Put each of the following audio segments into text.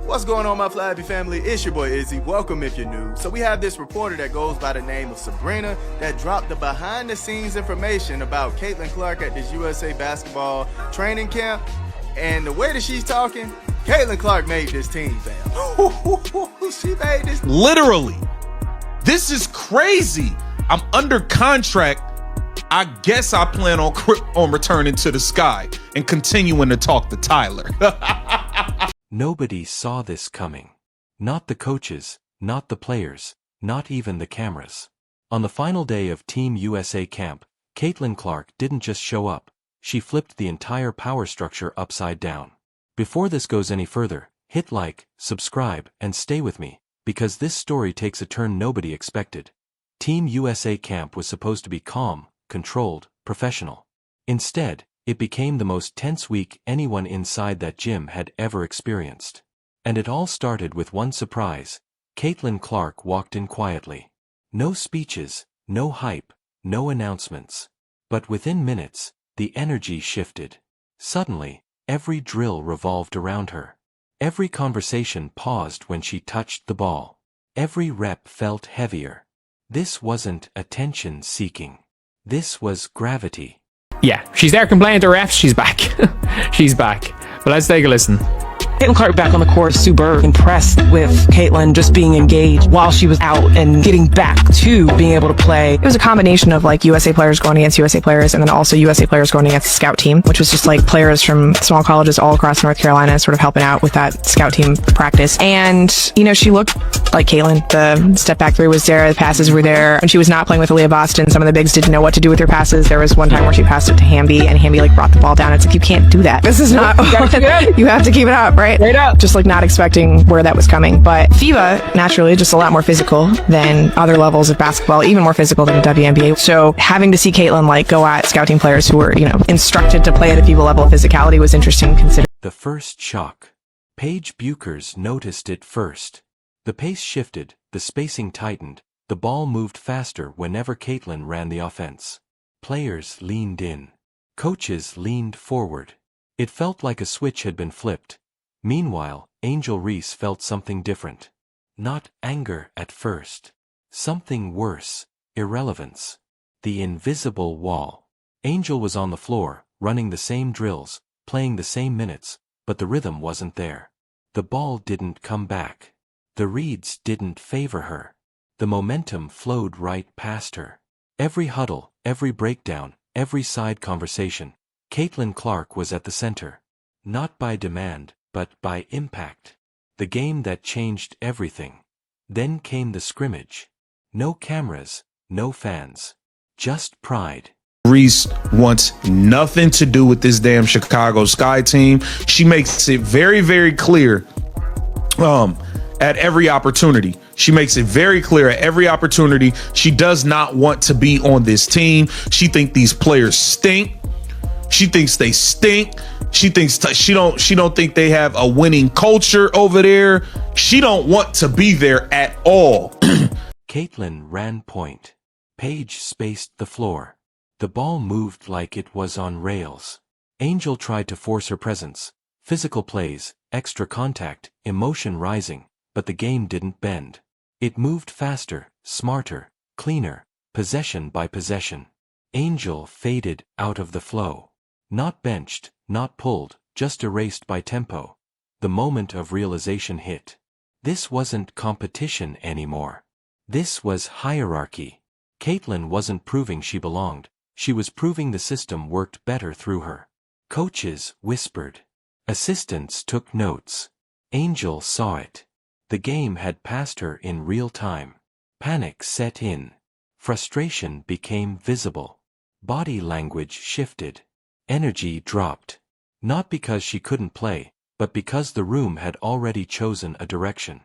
What's going on, my Flappy family? It's your boy Izzy. Welcome if you're new. So we have this reporter that goes by the name of Sabrina that dropped the behind the scenes information about Caitlin Clark at this USA basketball training camp. And the way that she's talking, Caitlin Clark made this team, fam. She made this. Literally. This is crazy. I'm under contract. I guess I plan on returning to the sky and continuing to talk to Tyler. Nobody saw this coming. Not the coaches, not the players, not even the cameras. On the final day of Team USA camp, Caitlin Clark didn't just show up, she flipped the entire power structure upside down. Before this goes any further, hit like, subscribe, and stay with me, because this story takes a turn nobody expected. Team USA camp was supposed to be calm, controlled, professional. Instead, it became the most tense week anyone inside that gym had ever experienced. And it all started with one surprise. Caitlin Clark walked in quietly. No speeches, no hype, no announcements. But within minutes, the energy shifted. Suddenly, every drill revolved around her. Every conversation paused when she touched the ball. Every rep felt heavier. This wasn't attention-seeking. This was gravity. Yeah, she's there complaining to refs. She's back. She's back. But let's take a listen. Caitlin Clark back on the court, super impressed with Caitlin just being engaged while she was out and getting back to being able to play. It was a combination of like USA players going against USA players and then also USA players going against the scout team, which was just like players from small colleges all across North Carolina sort of helping out with that scout team practice. And, you know, she looked like Caitlin. The step back three was there, the passes were there. When she was not playing with Aaliyah Boston, some of the bigs didn't know what to do with their passes. There was one time where she passed it to Hamby and Hamby like brought the ball down. It's like, you can't do that. This is not, you have to keep it up, right? Straight up. Just like not expecting where that was coming. But FIBA, naturally, just a lot more physical than other levels of basketball, even more physical than the WNBA. So having to see Caitlin like go at scout team players who were, you know, instructed to play at a FIBA level of physicality was interesting to consider. The first shock. Paige Buchers noticed it first. The pace shifted, the spacing tightened, the ball moved faster whenever Caitlin ran the offense. Players leaned in. Coaches leaned forward. It felt like a switch had been flipped. Meanwhile, Angel Reese felt something different. Not anger at first. Something worse, irrelevance. The invisible wall. Angel was on the floor, running the same drills, playing the same minutes, but the rhythm wasn't there. The ball didn't come back. The reads didn't favor her. The momentum flowed right past her. Every huddle, every breakdown, every side conversation, Caitlin Clark was at the center. Not by demand, but by impact. The game that changed everything. Then came the scrimmage. No cameras, no fans. Just pride. Reese wants nothing to do with this damn Chicago Sky team. She makes it very, very clear at every opportunity. She makes it very clear at every opportunity. She does not want to be on this team. She thinks these players stink. She thinks they stink. She thinks she don't think they have a winning culture over there. She don't want to be there at all. Caitlin ran point. Paige spaced the floor. The ball moved like it was on rails. Angel tried to force her presence. Physical plays, extra contact, emotion rising, but the game didn't bend. It moved faster, smarter, cleaner, possession by possession. Angel faded out of the flow. Not benched, not pulled, just erased by tempo. The moment of realization hit. This wasn't competition anymore. This was hierarchy. Caitlin wasn't proving she belonged. She was proving the system worked better through her. Coaches whispered. Assistants took notes. Angel saw it. The game had passed her in real time. Panic set in. Frustration became visible. Body language shifted. Energy dropped. Not because she couldn't play, but because the room had already chosen a direction.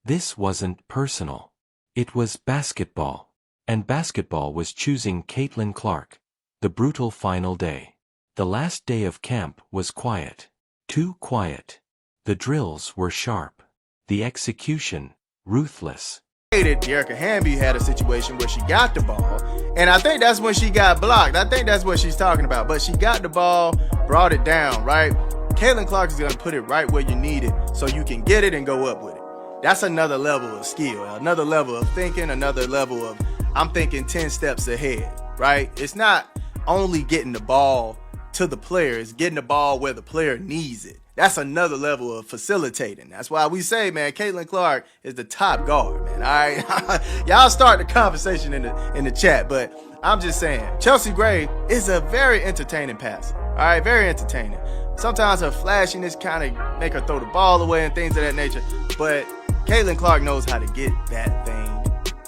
This wasn't personal. It was basketball. And basketball was choosing Caitlin Clark. The brutal final day. The last day of camp was quiet. Too quiet. The drills were sharp. The execution, ruthless. Erica Hamby had a situation where she got the ball, and I think that's when she got blocked. I think that's what she's talking about. But she got the ball, brought it down, right? Caitlin Clark is going to put it right where you need it so you can get it and go up with it. That's another level of skill, another level of thinking, another level of I'm thinking 10 steps ahead, right? It's not only getting the ball to the player, it's getting the ball where the player needs it. That's another level of facilitating. That's why we say, man, Caitlin Clark is the top guard, man. All right, y'all start the conversation in the chat, but I'm just saying, Chelsea Gray is a very entertaining passer. All right, very entertaining. Sometimes her flashiness kind of make her throw the ball away and things of that nature, but Caitlin Clark knows how to get that thing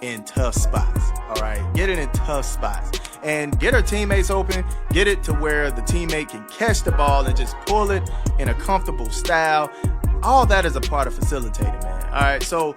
in tough spots. All right, get it in tough spots and get her teammates open, get it to where the teammate can catch the ball and just pull it in a comfortable style. All that is a part of facilitating, man. All right, so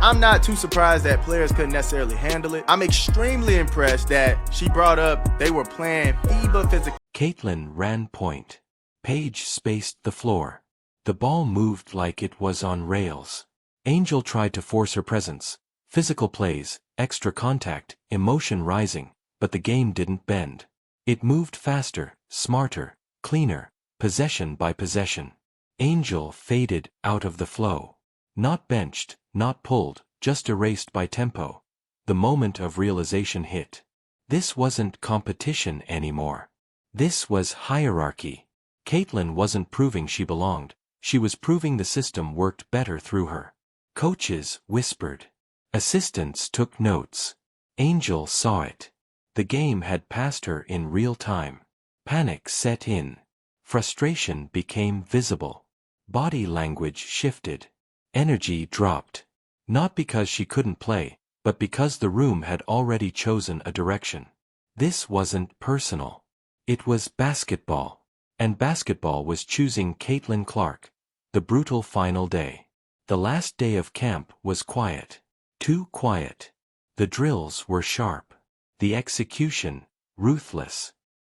I'm not too surprised that players couldn't necessarily handle it. I'm extremely impressed that she brought up they were playing FIBA physical. Caitlin ran point. Paige spaced the floor. The ball moved like it was on rails. Angel tried to force her presence. Physical plays, extra contact, emotion rising, but the game didn't bend. It moved faster, smarter, cleaner, possession by possession. Angel faded out of the flow. Not benched, not pulled, just erased by tempo. The moment of realization hit. This wasn't competition anymore. This was hierarchy. Caitlin wasn't proving she belonged, she was proving the system worked better through her. Coaches whispered. Assistants took notes. Angel saw it. The game had passed her in real time. Panic set in. Frustration became visible. Body language shifted. Energy dropped. Not because she couldn't play, but because the room had already chosen a direction. This wasn't personal. It was basketball. And basketball was choosing Caitlin Clark. The brutal final day. The last day of camp was quiet. Too quiet. The drills were sharp. The execution, ruthless.